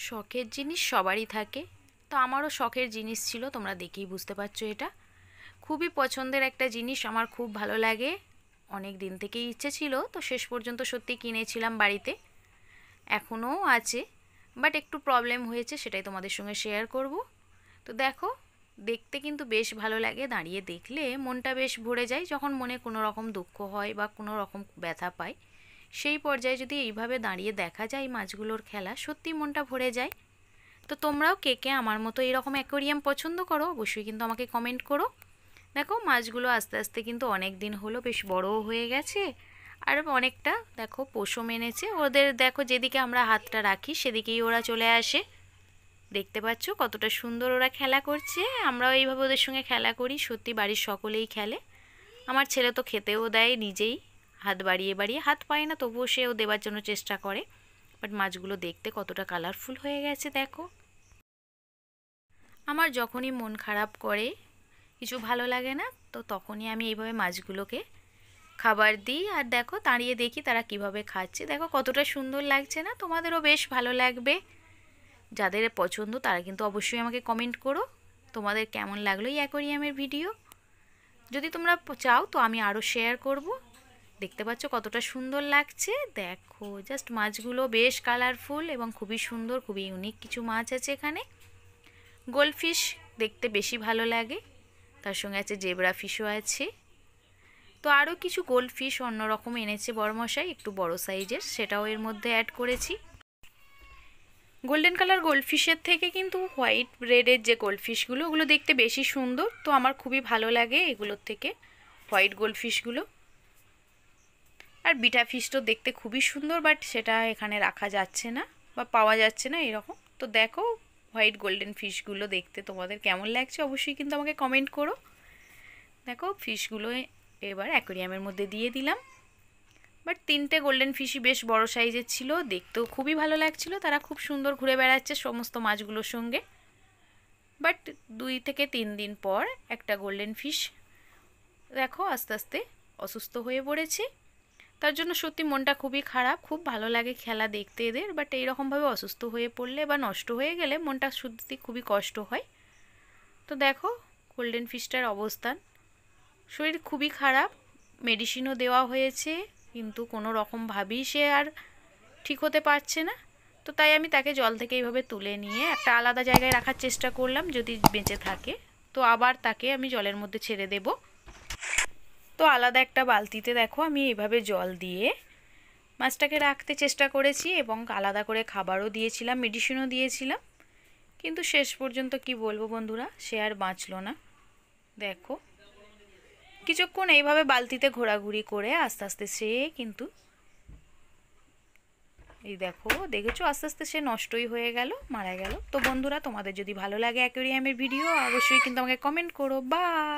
শখের জিনিস সবারই থাকে। তো আমারও শখের জিনিস ছিল, তোমরা দেখেই বুঝতে পারছো। এটা খুবই পছন্দের একটা জিনিস, আমার খুব ভালো লাগে। অনেক দিন থেকেই ইচ্ছে ছিল, তো শেষ পর্যন্ত সত্যি কিনেছিলাম বাড়িতে। এখনও আছে, বাট একটু প্রবলেম হয়েছে, সেটাই তোমাদের সঙ্গে শেয়ার করব। তো দেখো, দেখতে কিন্তু বেশ ভালো লাগে, দাঁড়িয়ে দেখলে মনটা বেশ ভরে যায়। যখন মনে কোনো রকম দুঃখ হয় বা কোনো রকম ব্যথা পায়, সেই পর্যায়ে যদি এইভাবে দাঁড়িয়ে দেখা যায় মাছগুলোর খেলা, সত্যি মনটা ভরে যায়। তো তোমরাও কে কে আমার মতো এরকম অ্যাকোয়ারিয়াম পছন্দ করো, অবশ্যই কিন্তু আমাকে কমেন্ট করো। দেখো মাছগুলো আস্তে আস্তে কিন্তু অনেক দিন হলো বেশ বড়ও হয়ে গেছে, আর অনেকটা দেখো পোষও মেনেছে ওদের। দেখো যেদিকে আমরা হাতটা রাখি সেদিকেই ওরা চলে আসে। দেখতে পাচ্ছ কতটা সুন্দর ওরা খেলা করছে। আমরাও এইভাবে ওদের সঙ্গে খেলা করি, সত্যি বাড়ির সকলেই খেলে। আমার ছেলে তো খেতেও দেয় নিজেই, হাত বাড়িয়ে বাড়িয়ে, হাত পায় না তবুও সেও দেওয়ার জন্য চেষ্টা করে। বাট মাছগুলো দেখতে কতটা কালারফুল হয়ে গেছে দেখো। আমার যখনই মন খারাপ করে, কিছু ভালো লাগে না, তো তখনই আমি এইভাবে মাছগুলোকে খাবার দিই। আর দেখো দাঁড়িয়ে দেখি তারা কিভাবে খাচ্ছে, দেখো কতটা সুন্দর লাগছে না? তোমাদেরও বেশ ভালো লাগবে। যাদের পছন্দ তারা কিন্তু অবশ্যই আমাকে কমেন্ট করো তোমাদের কেমন লাগলো এই অ্যাকোয়ারিয়ামের ভিডিও। যদি তোমরা চাও তো আমি আরও শেয়ার করব। দেখতে পাচ্ছ কতটা সুন্দর লাগছে, দেখো জাস্ট মাছগুলো বেশ কালারফুল এবং খুবই সুন্দর, খুবই ইউনিক কিছু মাছ আছে এখানে। গোল্ডফিশ দেখতে বেশি ভালো লাগে, তার সঙ্গে আছে জেব্রা ফিশও আছে। তো আরও কিছু গোল্ডফিশ অন্যরকম এনেছে বড়মশাই, একটু বড় সাইজের, সেটাও এর মধ্যে অ্যাড করেছি। গোল্ডেন কালার গোল্ডফিশের থেকে কিন্তু হোয়াইট রেডের যে গোল্ডফিশগুলো, ওগুলো দেখতে বেশি সুন্দর। তো আমার খুবই ভালো লাগে এগুলোর থেকে হোয়াইট গোল্ডফিশগুলো। আর বিটা ফিশ তো দেখতে খুবই সুন্দর, বাট সেটা এখানে রাখা যাচ্ছে না বা পাওয়া যাচ্ছে না এরকম। তো দেখো হোয়াইট গোল্ডেন ফিশগুলো দেখতে তোমাদের কেমন লাগছে অবশ্যই কিন্তু আমাকে কমেন্ট করো। দেখো ফিশগুলো এবার অ্যাকোয়ারিয়ামের মধ্যে দিয়ে দিলাম। বাট তিনটে গোল্ডেন ফিশই বেশ বড় সাইজের ছিল, দেখতেও খুবই ভালো লাগছিল। তারা খুব সুন্দর ঘুরে বেড়াচ্ছে সমস্ত মাছগুলোর সঙ্গে। বাট 2 থেকে 3 দিন পর একটা গোল্ডেন ফিশ দেখো আস্তে আস্তে অসুস্থ হয়ে পড়েছে। তার জন্য সত্যি মনটা খুবই খারাপ। খুব ভালো লাগে খেলা দেখতে এদের, বাট এইরকমভাবে অসুস্থ হয়ে পড়লে বা নষ্ট হয়ে গেলে মনটা সত্যি খুবই কষ্ট হয়। তো দেখো গোল্ডেন ফিশটার অবস্থান, শরীর খুবই খারাপ, মেডিসিনও দেওয়া হয়েছে, কিন্তু কোনো রকমভাবেই সে আর ঠিক হতে পারছে না। তো তাই আমি তাকে জল থেকে এইভাবে তুলে নিয়ে একটা আলাদা জায়গায় রাখার চেষ্টা করলাম, যদি বেঁচে থাকে তো আবার তাকে আমি জলের মধ্যে ছেড়ে দেব। তো আলাদা একটা বালতিতে দেখো আমি এইভাবে জল দিয়ে মাছটাকে রাখতে চেষ্টা করেছি, এবং আলাদা করে খাবারও দিয়েছিলাম, মেডিসিনও দিয়েছিলাম। কিন্তু শেষ পর্যন্ত কি বলবো বন্ধুরা, সে আর বাঁচলো না। দেখো কিছুক্ষণ এইভাবে বালতিতে ঘোরাঘুরি করে আস্তে আস্তে সে কিন্তু, এই দেখো দেখেছো আস্তে আস্তে সে নষ্টই হয়ে গেল, মারা গেল। তো বন্ধুরা তোমাদের যদি ভালো লাগে অ্যাকোয়ারিয়ামের ভিডিও অবশ্যই কিন্তু আমাকে কমেন্ট করো। বাই।